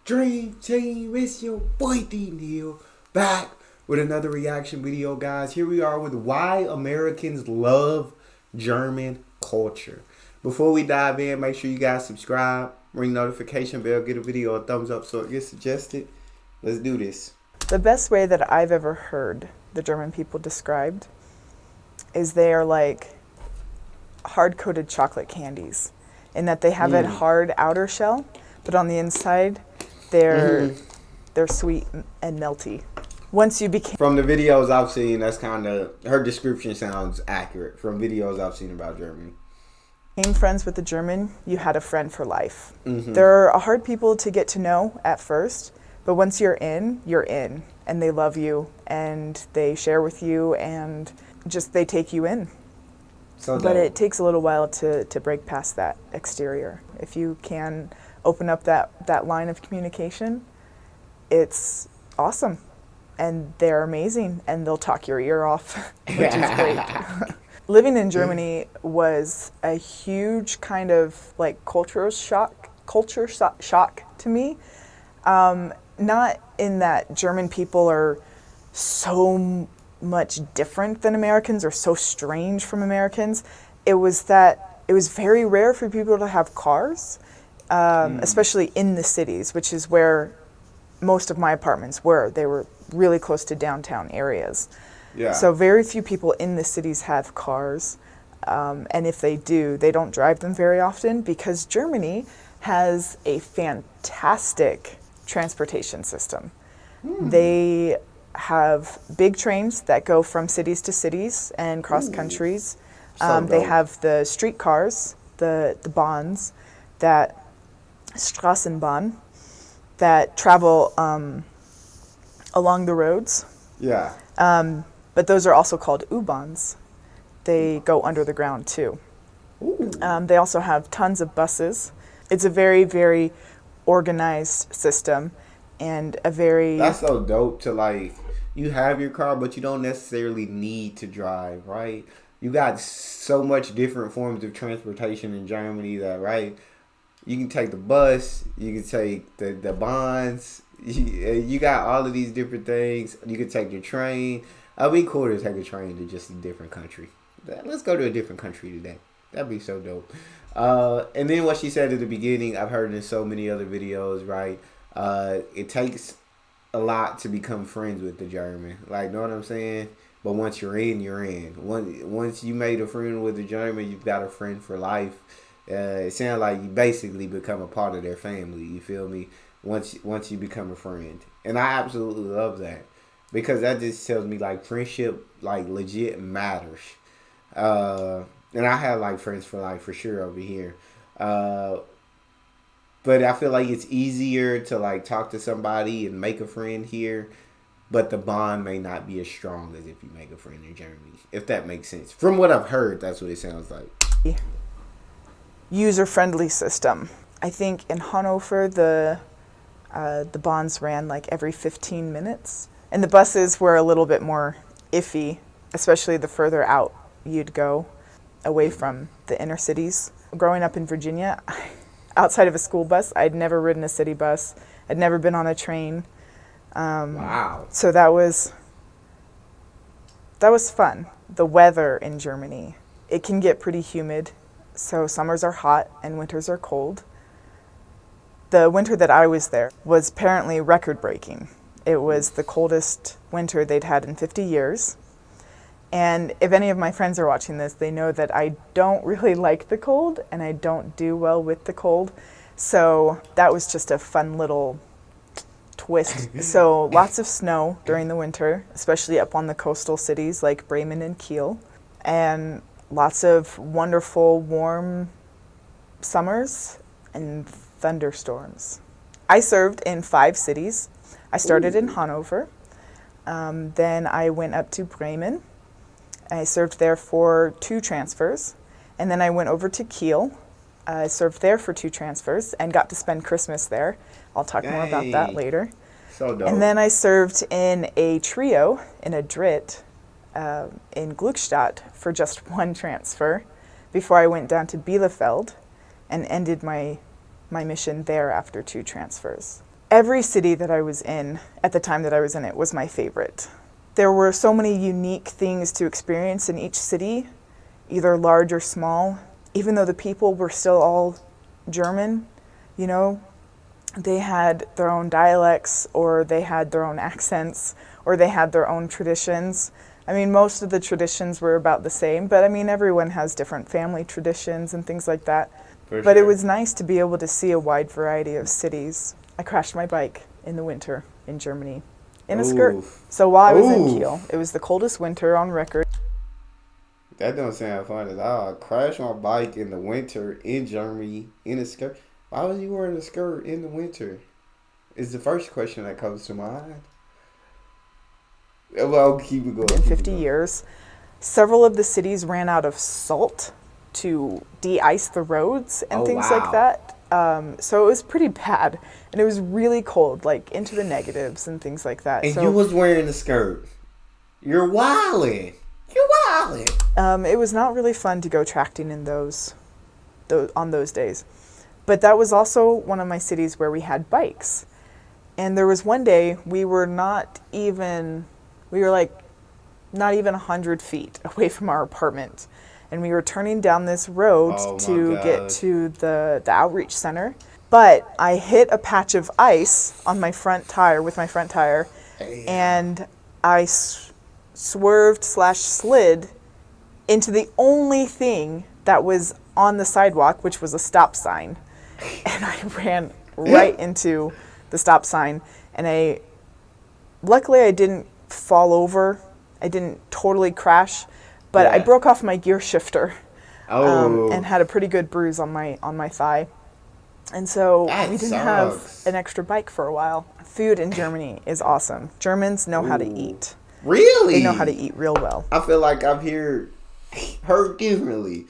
Dream Team, it's your boy D Neal, back with another reaction video, guys. Here we are with why Americans love German culture. Before we dive in, make sure you guys subscribe, ring notification bell, get a video a thumbs up so it gets suggested. Let's do this. The best way that I've ever heard the German people described is they are like hard-coated chocolate candies, in that they have a hard outer shell, but on the inside they're sweet and melty. Once you became... From the videos I've seen, that's kind of... Her description sounds accurate from videos I've seen about Germany. Became friends with the German, you had a friend for life. They're hard people to get to know at first, but once you're in, and they love you, and they share with you, and just they take you in. But it takes a little while to break past that exterior. If you can open up that line of communication, it's awesome. And they're amazing, and they'll talk your ear off, which is great. Living in Germany was a huge kind of like culture shock to me. Not in that German people are so much different than Americans or so strange from Americans. It was that it was very rare for people to have cars, especially in the cities, which is where most of my apartments were. They were really close to downtown areas. Yeah. So very few people in the cities have cars. And if they do, they don't drive them very often because Germany has a fantastic transportation system. They have big trains that go from cities to cities and cross countries. They have the streetcars, the Bahns, that Straßenbahn, that travel along the roads. Yeah. But those are also called U-Bahns. They go under the ground too. They also have tons of buses. It's a very, very organized system, and a very... That's so dope to like, you have your car, but you don't necessarily need to drive, right? You got so much different forms of transportation in Germany that, right? You can take the bus, you can take the Bahns, you got all of these different things. You can take your train. It'd be cool to take a train to just a different country. Let's go to a different country today. That'd be so dope. And then what she said at the beginning, I've heard in so many other videos, right? It takes a lot to become friends with the German. Like, know what I'm saying? But once you're in, you're in. Once you made a friend with the German, you've got a friend for life. It sounds like you basically become a part of their family. You feel me? Once you become a friend. And I absolutely love that. Because that just tells me, like, friendship, like, legit matters. And I have, like, friends for life for sure over here. But I feel like it's easier to, like, talk to somebody and make a friend here. But the bond may not be as strong as if you make a friend in Germany. If that makes sense. From what I've heard, that's what it sounds like. User-friendly system. I think in Hanover, the bonds ran, like, every 15 minutes. And the buses were a little bit more iffy, especially the further out you'd go, away from the inner cities. Growing up in Virginia, outside of a school bus, I'd never ridden a city bus. I'd never been on a train. Wow. So that was fun. The weather in Germany, it can get pretty humid. So summers are hot and winters are cold. The winter that I was there was apparently record-breaking. It was the coldest winter they'd had in 50 years. And if any of my friends are watching this, they know that I don't really like the cold and I don't do well with the cold. So that was just a fun little twist. So lots of snow during the winter, especially up on the coastal cities like Bremen and Kiel. And lots of wonderful, warm summers and thunderstorms. I served in 5 cities. I started in Hanover, then I went up to Bremen. I served there for 2 transfers, and then I went over to Kiel. I served there for 2 transfers and got to spend Christmas there. I'll talk more about that later. So dope. And then I served in a trio in a Drit in Glückstadt for just 1 transfer before I went down to Bielefeld and ended my mission there after 2 transfers. Every city that I was in at the time that I was in it was my favorite. There were so many unique things to experience in each city, either large or small. Even though the people were still all German, you know, they had their own dialects, or they had their own accents, or they had their own traditions. I mean, most of the traditions were about the same, but I mean, everyone has different family traditions and things like that. But it was nice to be able to see a wide variety of cities. I crashed my bike in the winter in Germany in a skirt. So while I was in Kiel, it was the coldest winter on record. That don't sound fun at all. I crashed my bike in the winter in Germany in a skirt. Why was you wearing a skirt in the winter? Is the first question that comes to mind. Well, keep it going. In 50 years, several of the cities ran out of salt to de-ice the roads and things like that. So it was pretty bad. And it was really cold, like into the negatives and things like that. And so, you was wearing a skirt. You're wildin'. You're wildin'. It was not really fun to go tracking in those on those days. But that was also one of my cities where we had bikes. And there was one day we were not even 100 feet away from our apartment. And we were turning down this road to get to the outreach center. But I hit a patch of ice on my front tire with my front tire. Damn. And I swerved/slid into the only thing that was on the sidewalk, which was a stop sign. And I ran right into the stop sign. And luckily I didn't fall over. I didn't totally crash, but I broke off my gear shifter and had a pretty good bruise on my thigh. And so we didn't have an extra bike for a while. Food in Germany is awesome. Germans know how to eat. Really? They know how to eat real well. I feel like I've heard differently.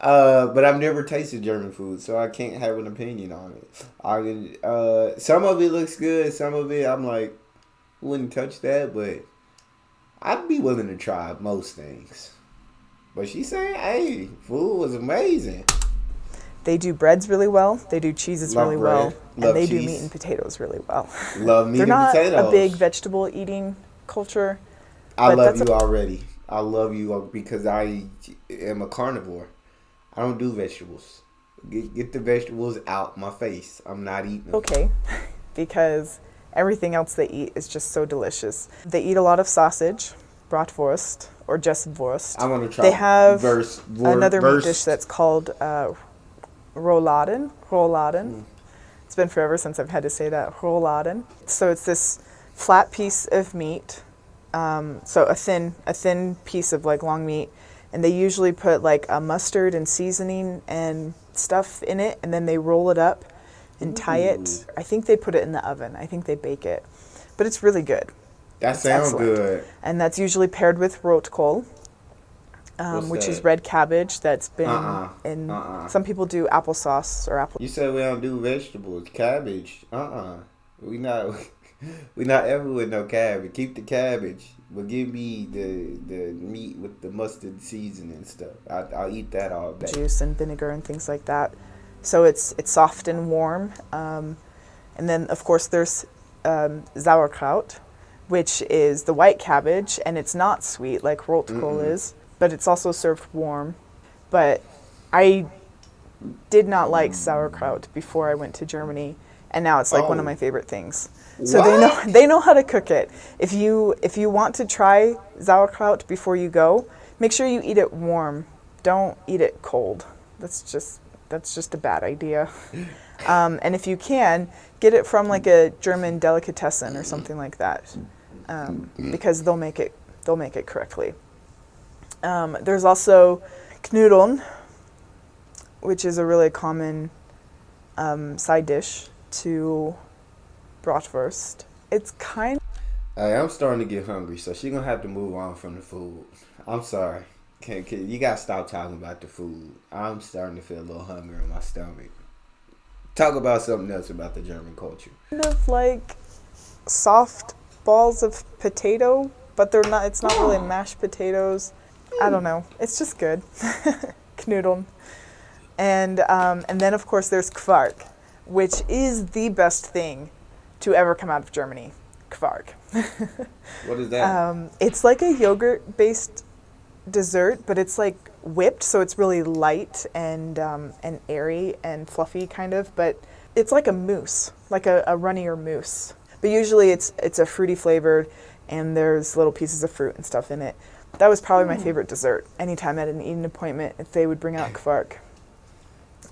But I've never tasted German food, so I can't have an opinion on it. Some of it looks good, some of it I'm like, wouldn't touch that, but I'd be willing to try most things. But she's saying, hey, food was amazing. They do breads really well, they do cheeses really well, and they do meat and potatoes really well. Love meat and potatoes. They're not a big vegetable eating culture. I love you already. I love you because I am a carnivore. I don't do vegetables. Get the vegetables out my face. I'm not eating them. Okay, because everything else they eat is just so delicious. They eat a lot of sausage, bratwurst, or just wurst. I want to try. They have another meat dish that's called rouladen. Rouladen. It's been forever since I've had to say that. Rouladen. So it's this flat piece of meat. So a thin piece of like long meat. And they usually put like a mustard and seasoning and stuff in it, and then they roll it up and tie it. I think they put it in the oven. I think they bake it. But it's really good. That sounds good. And that's usually paired with rotkohl, which is red cabbage that's been in... Some people do applesauce or apple... You said we don't do vegetables. Cabbage. We not ever with no cabbage. Keep the cabbage. But give me the meat with the mustard seasoning and stuff. I'll eat that all day. Juice and vinegar and things like that. So it's soft and warm. And then, of course, there's sauerkraut, which is the white cabbage. And it's not sweet like rotkohl is. But it's also served warm. But I did not like sauerkraut before I went to Germany. And now it's like one of my favorite things. So they know how to cook it. If you want to try sauerkraut before you go, make sure you eat it warm. Don't eat it cold. That's just a bad idea. And if you can, get it from like a German delicatessen or something like that, because they'll make it correctly. There's also Knödeln, which is a really common side dish to bratwurst. It's kind of... Hey, I'm starting to get hungry, so she's going to have to move on from the food. I'm sorry. You got to stop talking about the food. I'm starting to feel a little hungry in my stomach. Talk about something else about the German culture. Kind of like soft balls of potato, but they're not. It's not really mashed potatoes. I don't know. It's just good. Knödeln. And then, of course, there's Quark, which is the best thing to ever come out of Germany, Quark. What is that? It's like a yogurt-based dessert, but it's like whipped, so it's really light and airy and fluffy kind of, but it's like a mousse, like a runnier mousse. But usually it's a fruity flavored, and there's little pieces of fruit and stuff in it. That was probably my favorite dessert. Anytime at an eating appointment, if they would bring out Quark,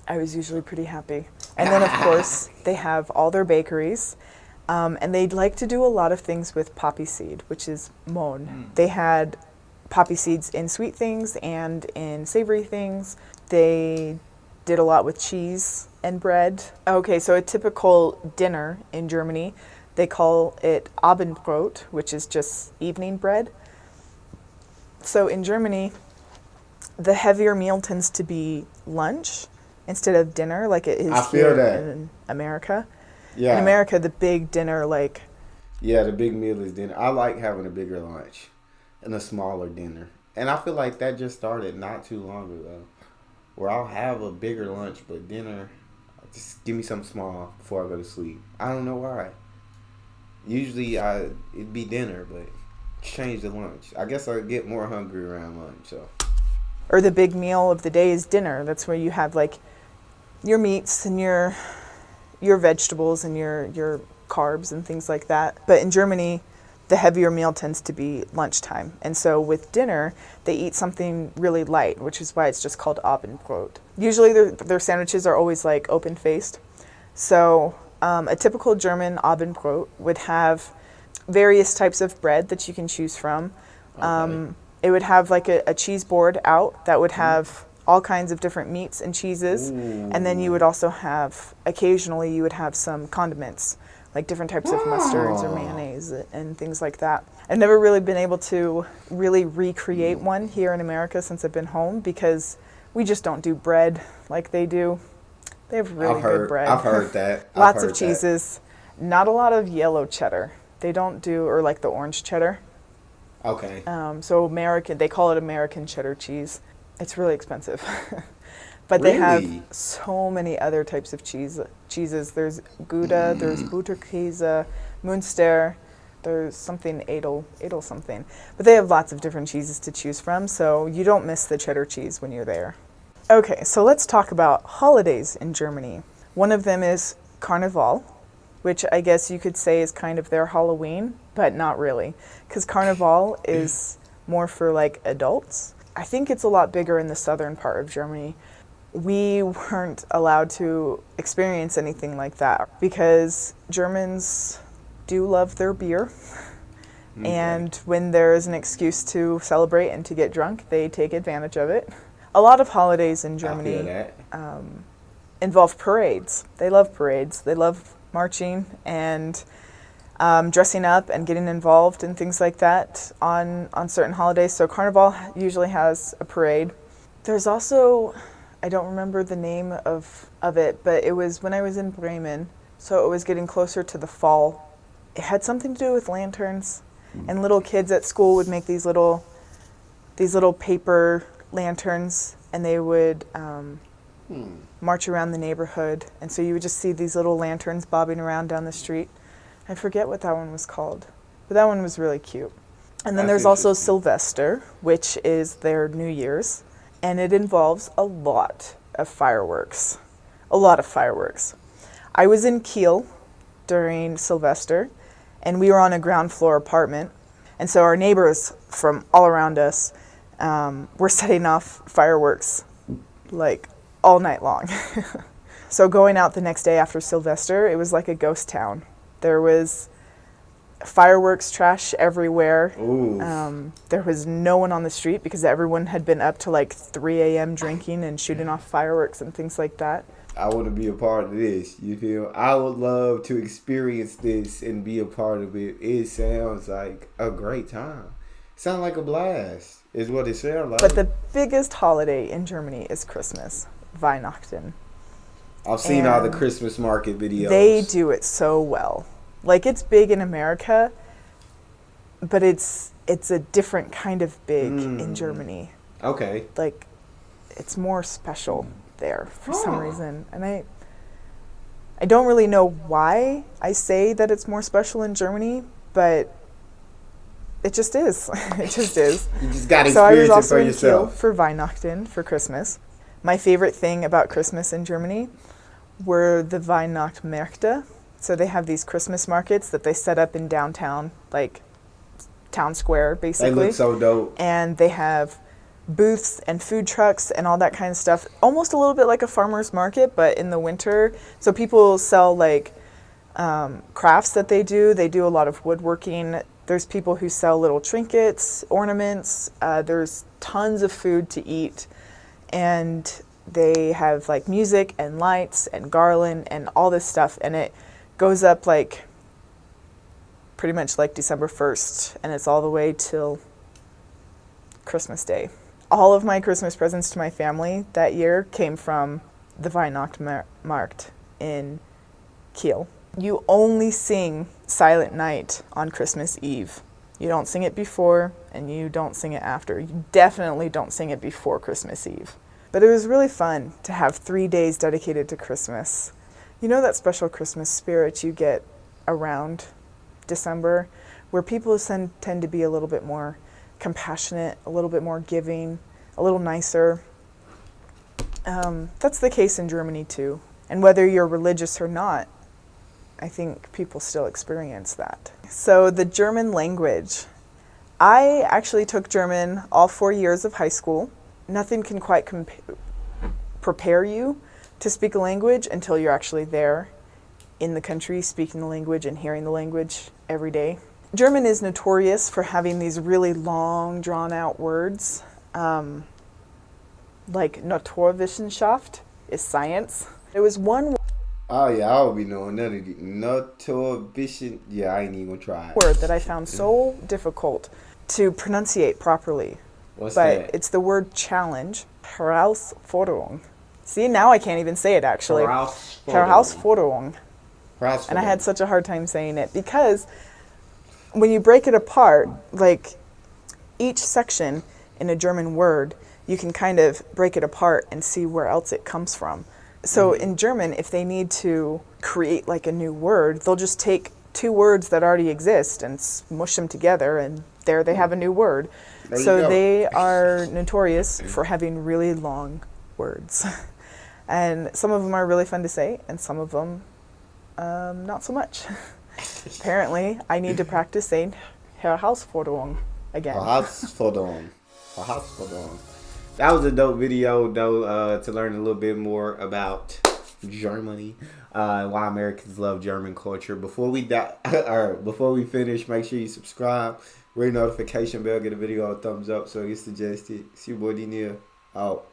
I was usually pretty happy. And then, of course, they have all their bakeries, and they'd like to do a lot of things with poppy seed, which is Mohn. They had poppy seeds in sweet things and in savory things. They did a lot with cheese and bread. Okay, so a typical dinner in Germany, they call it Abendbrot, which is just evening bread. So in Germany, the heavier meal tends to be lunch instead of dinner, like it is here in America. Yeah. In America, the big dinner, like... Yeah, the big meal is dinner. I like having a bigger lunch and a smaller dinner. And I feel like that just started not too long ago, where I'll have a bigger lunch, but dinner, just give me something small before I go to sleep. I don't know why. Usually it'd be dinner, but change the lunch. I guess I get more hungry around lunch. So. Or the big meal of the day is dinner. That's where you have like your meats and your vegetables and your carbs and things like that. But in Germany, the heavier meal tends to be lunchtime. And so with dinner, they eat something really light, which is why it's just called Abendbrot. Usually their sandwiches are always like open-faced. So a typical German Abendbrot would have various types of bread that you can choose from. Okay. It would have like a cheese board out that would have all kinds of different meats and cheeses. Ooh. And then you would also have, occasionally you would have some condiments, like different types of mustards or mayonnaise and things like that. I've never really been able to really recreate one here in America since I've been home, because we just don't do bread like they do. They have really good bread. I've heard that. Lots of cheeses. Not a lot of yellow cheddar. They don't do, or like the orange cheddar. Okay. So American, they call it American cheddar cheese. It's really expensive. But really? They have so many other types of cheeses. There's Gouda, there's Butterkäse, Münster, there's something Edel something. But they have lots of different cheeses to choose from, so you don't miss the cheddar cheese when you're there. Okay, so let's talk about holidays in Germany. One of them is Carnival, which I guess you could say is kind of their Halloween, but not really, because Carnival is more for like adults. I think it's a lot bigger in the southern part of Germany. We weren't allowed to experience anything like that because Germans do love their beer. Okay. And when there is an excuse to celebrate and to get drunk, they take advantage of it. A lot of holidays in Germany involve parades. They love parades. They love marching and dressing up and getting involved in things like that on certain holidays. So Carnival usually has a parade. There's also, I don't remember the name of it, but it was when I was in Bremen, so it was getting closer to the fall. It had something to do with lanterns, and little kids at school would make these little paper lanterns, and they would march around the neighborhood, and so you would just see these little lanterns bobbing around down the street. I forget what that one was called, but that one was really cute. And then there's also Sylvester, which is their New Year's, and it involves a lot of fireworks. A lot of fireworks. I was in Kiel during Sylvester, and we were on a ground floor apartment, and so our neighbors from all around us were setting off fireworks like all night long. So going out the next day after Sylvester, it was like a ghost town. There was fireworks trash everywhere. There was no one on the street because everyone had been up to like 3 a.m. drinking and shooting off fireworks and things like that. I want to be a part of this, you feel? I would love to experience this and be a part of it. It sounds like a great time. Sounds like a blast, is what it sounds like. But the biggest holiday in Germany is Christmas, Weihnachten. I've seen all the Christmas market videos. They do it so well. Like, it's big in America, but it's a different kind of big in Germany. Okay. Like, it's more special there for some reason. And I don't really know why I say that it's more special in Germany, but it just is. It just is. You just got to So I was experience it also for in Kiel yourself. for Weihnachten, for Christmas. My favorite thing about Christmas in Germany were the Weihnachtsmärkte. So they have these Christmas markets that they set up in downtown, like town square, They basically. look so dope. And they have booths and food trucks and all that kind of stuff. Almost a little bit like a farmer's market, but in the winter. So people sell like crafts that they do. They do a lot of woodworking. There's people who sell little trinkets, ornaments. There's tons of food to eat. And they have like music and lights and garland and all this stuff. And it goes up like pretty much like December 1st. And it's all the way till Christmas Day. All of my Christmas presents to my family that year came from the Weihnachtsmarkt in Kiel. You only sing Silent Night on Christmas Eve. You don't sing it before, and you don't sing it after. You definitely don't sing it before Christmas Eve. But it was really fun to have 3 days dedicated to Christmas. You know that special Christmas spirit you get around December, where people tend to be a little bit more compassionate, a little bit more giving, a little nicer. That's the case in Germany too. And whether you're religious or not, I think people still experience that. So the German language. I actually took German all 4 years of high school. Nothing can quite prepare you to speak a language until you're actually there in the country speaking the language and hearing the language every day. German is notorious for having these really long, drawn-out words. Like Naturwissenschaft is science. There was one Oh yeah, I would be knowing none of these. Naturwissenschaft. Yeah, I ain't even gonna try. word that I found so difficult to pronunciate properly. What's But that? it's the word challenge. Herausforderung. See, now I can't even say it actually. Herausforderung. And I had such a hard time saying it because when you break it apart, like each section in a German word, you can kind of break it apart and see where else it comes from. So in German, if they need to create like a new word, they'll just take two words that already exist and smush them together, and there they have a new word. There you So go. they are notorious for having really long words. And some of them are really fun to say, and some of them not so much. Apparently, I need to practice saying Herausforderung again. Herausforderung. Herausforderung. That was a dope video, though, to learn a little bit more about Germany, why Americans love German culture. Before we before we finish, make sure you subscribe, ring notification bell, get a video a thumbs up so you suggest it. It's your boy Neal. Out.